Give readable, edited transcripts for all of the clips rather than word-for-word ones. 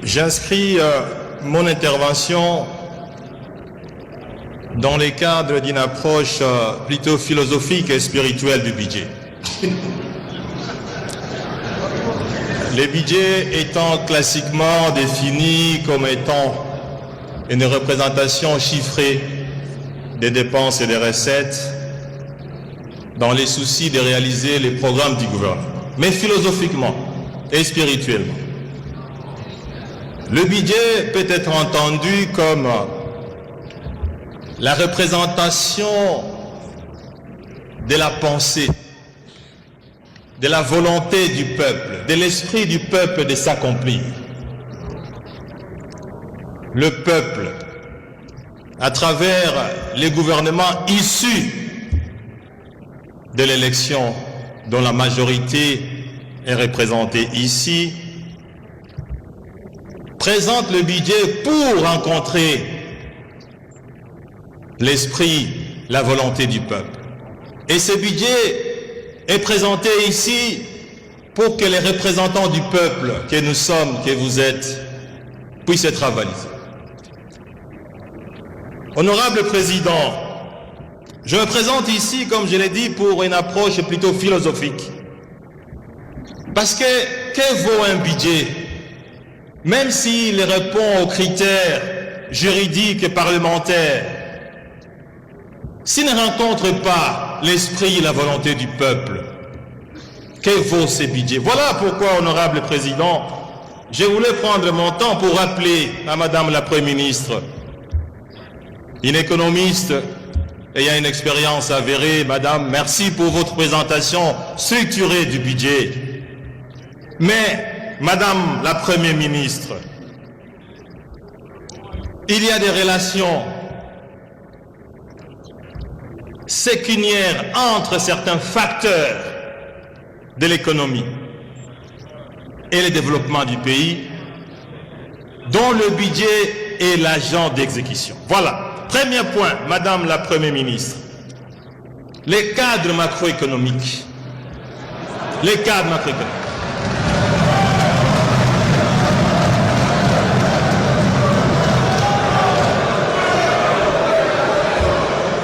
J'inscris mon intervention dans le cadre d'une approche plutôt philosophique et spirituelle du budget. Le budget étant classiquement défini comme étant une représentation chiffrée des dépenses et des recettes dans les soucis de réaliser les programmes du gouvernement, mais philosophiquement et spirituellement. Le budget peut être entendu comme la représentation de la pensée, de la volonté du peuple, de l'esprit du peuple de s'accomplir. Le peuple, à travers les gouvernements issus de l'élection dont la majorité est représentée ici, présente le budget pour rencontrer l'esprit, la volonté du peuple. Et ce budget est présenté ici pour que les représentants du peuple que nous sommes, que vous êtes, puissent être avalisés. Honorable Président, je me présente ici, comme je l'ai dit, pour une approche plutôt philosophique. Parce que vaut un budget? Même s'il répond aux critères juridiques et parlementaires, s'il ne rencontre pas l'esprit et la volonté du peuple, que vaut ce budget? Voilà pourquoi, honorable Président, je voulais prendre mon temps pour rappeler à Madame la Première ministre, une économiste ayant une expérience avérée. Madame, merci pour votre présentation structurée du budget. Mais, Madame la Première ministre, il y a des relations sécuniaires entre certains facteurs de l'économie et le développement du pays, dont le budget est l'agent d'exécution. Voilà. Premier point, Madame la Première ministre. Les cadres macroéconomiques. Les cadres macroéconomiques.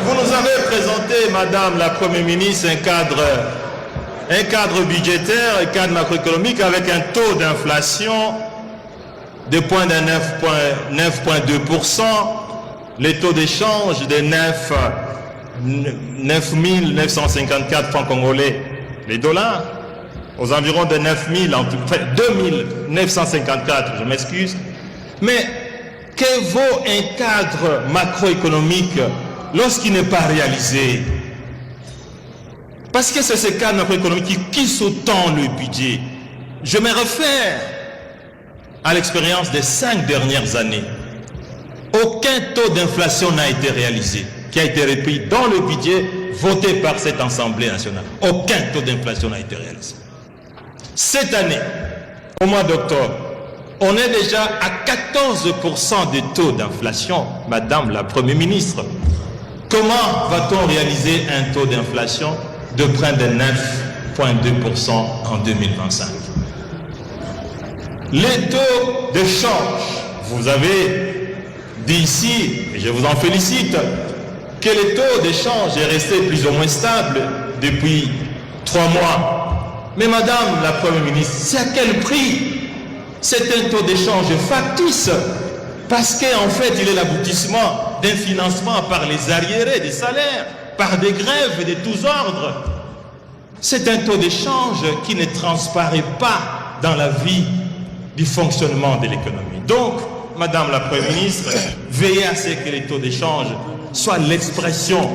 Vous nous avez présenté, Madame la Première ministre, un cadre budgétaire, un cadre macroéconomique avec un taux d'inflation de 9,2%, les taux d'échange de 9 954 francs congolais, les dollars, aux environs de 9 000, en tout cas 2 954, je m'excuse. Mais que vaut un cadre macroéconomique lorsqu'il n'est pas réalisé? Parce que c'est ce cadre macroéconomique qui sous-tend le budget. Je me réfère à l'expérience des 5 dernières années. Aucun taux d'inflation n'a été réalisé, qui a été repris dans le budget voté par cette Assemblée nationale. Aucun taux d'inflation n'a été réalisé. Cette année, au mois d'octobre, on est déjà à 14% de taux d'inflation, Madame la Première ministre. Comment va-t-on réaliser un taux d'inflation de près de 9,2% en 2025? Les taux de change, vous avez dit ici, et je vous en félicite, que le taux d'échange est resté plus ou moins stable depuis 3 mois. Mais Madame la Première ministre, c'est à quel prix? C'est un taux d'échange factice, parce qu'en fait, il est l'aboutissement d'un financement par les arriérés des salaires, par des grèves de tous ordres. C'est un taux d'échange qui ne transparaît pas dans la vie du fonctionnement de l'économie. Donc, Madame la Première ministre, veillez à ce que les taux d'échange soient l'expression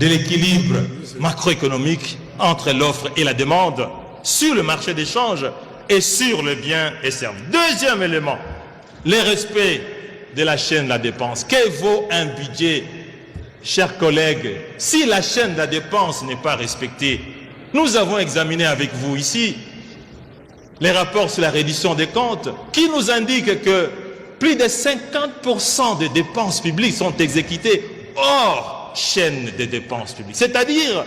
de l'équilibre macroéconomique entre l'offre et la demande sur le marché d'échange et sur le bien et service. Deuxième élément, le respect de la chaîne de la dépense. Que vaut un budget, chers collègues, si la chaîne de la dépense n'est pas respectée? Nous avons examiné avec vous ici les rapports sur la reddition des comptes qui nous indiquent que plus de 50% des dépenses publiques sont exécutées hors chaîne des dépenses publiques. C'est-à-dire,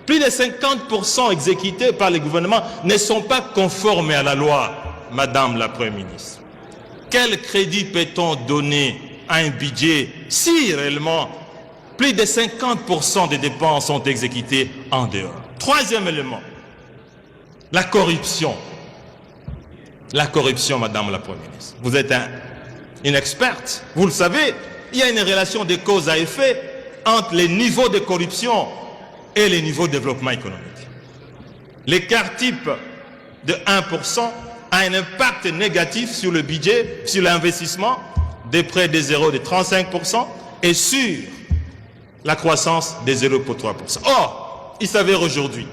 plus de 50% exécutés par les gouvernements ne sont pas conformes à la loi. Madame la Première ministre, quel crédit peut-on donner à un budget si réellement plus de 50% des dépenses sont exécutées en dehors? Troisième élément, la corruption. La corruption, Madame la Première ministre. Vous êtes une experte, vous le savez, il y a une relation de cause à effet entre les niveaux de corruption et les niveaux de développement économique. L'écart type de 1% a un impact négatif sur le budget, sur l'investissement, de près de 0,35% et sur la croissance de 0,3%. Or, il s'avère aujourd'hui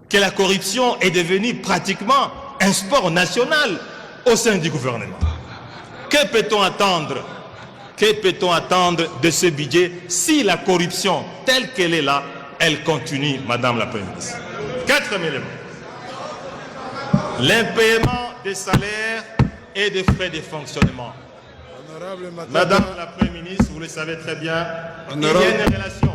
que la corruption est devenue pratiquement un sport national au sein du gouvernement. Que peut-on attendre? Que peut-on attendre de ce budget si la corruption telle qu'elle est là, elle continue, Madame la Première ministre? Quatrième élément, l'impaiement des salaires et des frais de fonctionnement. Madame la Première ministre, vous le savez très bien, il y a une relation.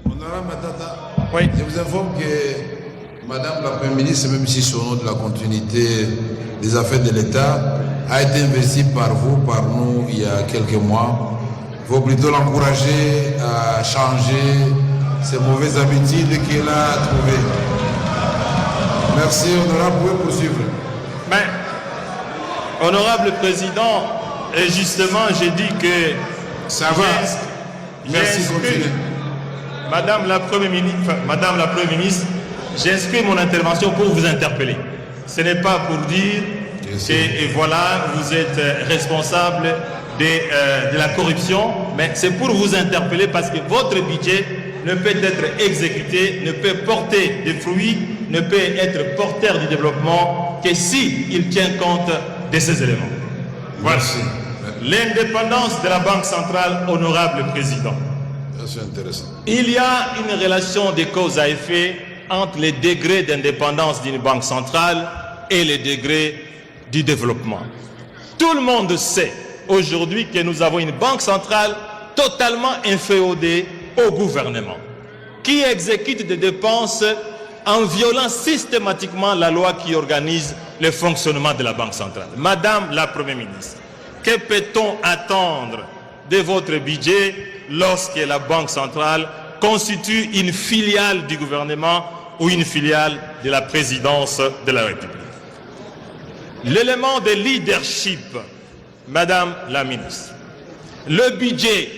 Honorable Matata, oui. Je vous informe que Madame la Première ministre, même si son nom de la continuité des affaires de l'État a été investi par vous, par nous, il y a quelques mois, il faut plutôt l'encourager à changer ces mauvaises habitudes qu'il a trouvées. Merci, honorable, vous pouvez poursuivre. Mais, honorable président, et justement, j'ai dit que... Ça va. Merci, continuez. Madame la Première ministre, j'inscris mon intervention pour vous interpeller. Ce n'est pas pour dire que, et voilà, vous êtes responsable de la corruption, mais c'est pour vous interpeller parce que votre budget ne peut être exécuté, ne peut porter des fruits, ne peut être porteur du développement que s'il tient compte de ces éléments. Voici l'indépendance de la Banque centrale, honorable président. C'est intéressant. Il y a une relation de cause à effet entre les degrés d'indépendance d'une banque centrale et les degrés du développement. Tout le monde sait aujourd'hui que nous avons une banque centrale totalement inféodée au gouvernement, qui exécute des dépenses en violant systématiquement la loi qui organise le fonctionnement de la Banque centrale. Madame la Première ministre, que peut-on attendre de votre budget lorsque la Banque centrale constitue une filiale du gouvernement ou une filiale de la présidence de la République? L'élément de leadership, Madame la ministre, le budget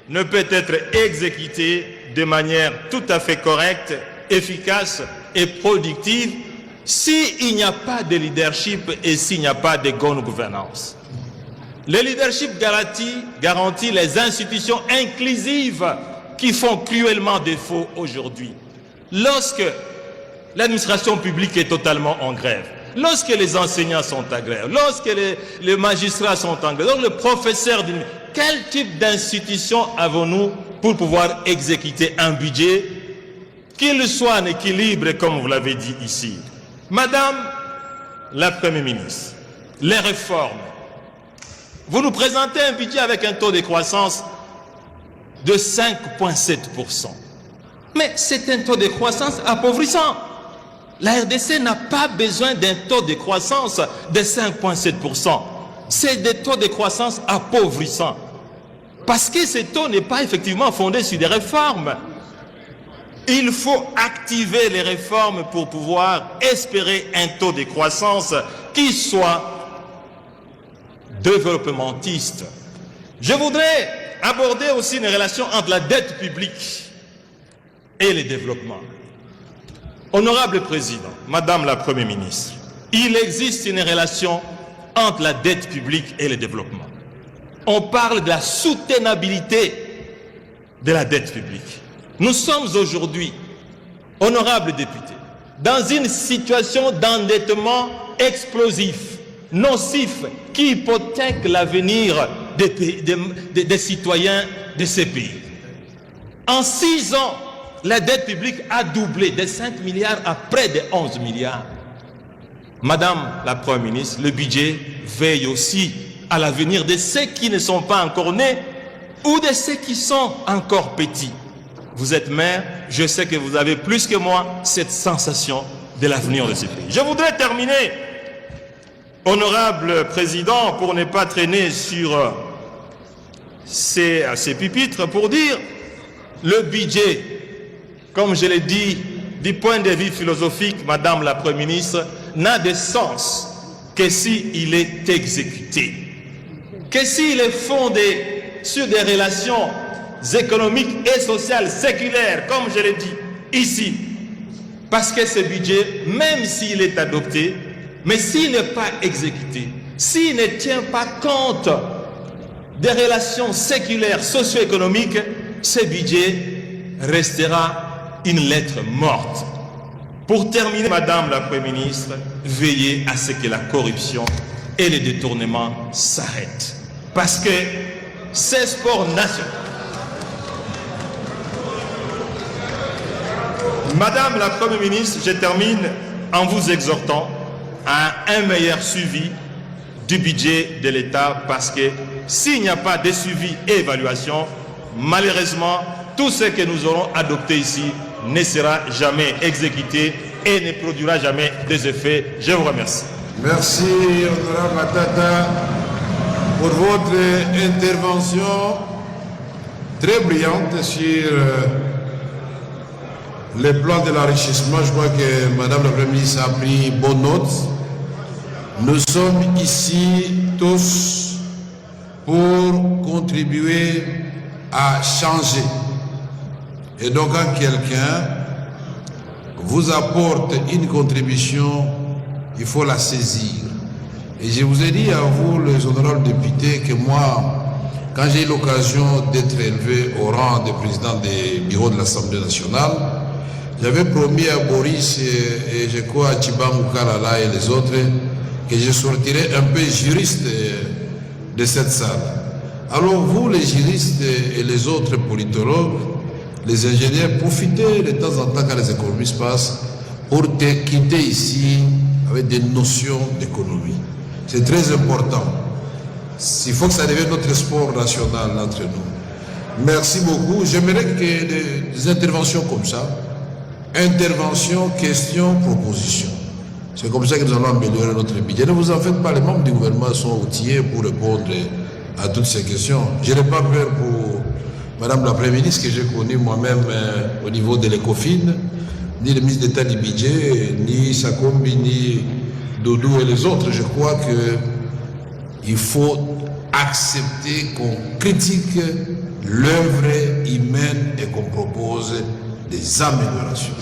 ne peut être exécuté de manière tout à fait correcte, efficace et productive s'il n'y a pas de leadership et s'il n'y a pas de bonne gouvernance. Le leadership garantit les institutions inclusives qui font cruellement défaut aujourd'hui. Lorsque l'administration publique est totalement en grève, lorsque les enseignants sont en grève, lorsque les magistrats sont en grève, lorsque le professeur... Quel type d'institution avons-nous pour pouvoir exécuter un budget qu'il soit en équilibre, comme vous l'avez dit ici? Madame la Première ministre, les réformes. Vous nous présentez un budget avec un taux de croissance de 5,7%. Mais c'est un taux de croissance appauvrissant. La RDC n'a pas besoin d'un taux de croissance de 5,7%. C'est des taux de croissance appauvrissants. Parce que ce taux n'est pas effectivement fondé sur des réformes. Il faut activer les réformes pour pouvoir espérer un taux de croissance qui soit développementiste. Je voudrais aborder aussi une relation entre la dette publique et le développement. Honorable Président, Madame la Première ministre, il existe une relation entre la dette publique et le développement. On parle de la soutenabilité de la dette publique. Nous sommes aujourd'hui, honorables députés, dans une situation d'endettement explosif, nocif, qui hypothèque l'avenir des citoyens de ces pays. En 6 ans, la dette publique a doublé de 5 milliards à près de 11 milliards. Madame la Première ministre, le budget veille aussi à l'avenir de ceux qui ne sont pas encore nés ou de ceux qui sont encore petits. Vous êtes maire, je sais que vous avez plus que moi cette sensation de l'avenir de ce pays. Je voudrais terminer Honorable Président, pour ne pas traîner sur ces pupitres, pour dire le budget, comme je l'ai dit, du point de vue philosophique, Madame la Première ministre, n'a de sens que s'il est exécuté, que s'il est fondé sur des relations économiques et sociales séculaires, comme je l'ai dit ici. Parce que ce budget, même s'il est adopté, mais s'il n'est pas exécuté, s'il ne tient pas compte des relations séculaires, socio-économiques, ce budget restera une lettre morte. Pour terminer, Madame la Première ministre, veillez à ce que la corruption et les détournements s'arrêtent. Parce que c'est sport national. Madame la Première ministre, je termine en vous exhortant à un meilleur suivi du budget de l'État, parce que s'il n'y a pas de suivi et évaluation, malheureusement, tout ce que nous aurons adopté ici ne sera jamais exécuté et ne produira jamais des effets. Je vous remercie. Merci, Honorable Matata, pour votre intervention très brillante sur les plans de l'enrichissement. Je crois que Madame la Première ministre a pris bonne note. Nous sommes ici tous pour contribuer à changer. Et donc quand quelqu'un vous apporte une contribution, il faut la saisir. Et je vous ai dit à vous, les honorables députés, que moi, quand j'ai eu l'occasion d'être élevé au rang de président des bureaux de l'Assemblée nationale, j'avais promis à Boris et je crois à Tchibangou Kalala et les autres que je sortirais un peu juriste de cette salle. Alors vous, les juristes et les autres politologues, les ingénieurs, profitez de temps en temps quand les économistes passent pour quitter ici avec des notions d'économie. C'est très important. Il faut que ça devienne notre sport national entre nous. Merci beaucoup. J'aimerais que des interventions comme ça, intervention, question, proposition. C'est comme ça que nous allons améliorer notre budget. Ne vous en faites pas, les membres du gouvernement sont outillés pour répondre à toutes ces questions. Je n'ai pas peur pour Madame la Première ministre, que j'ai connue moi-même au niveau de l'ECOFIN, ni le ministre d'État du budget, ni Sakombi, ni Doudou et les autres. Je crois qu'il faut accepter qu'on critique l'œuvre humaine et qu'on propose des améliorations.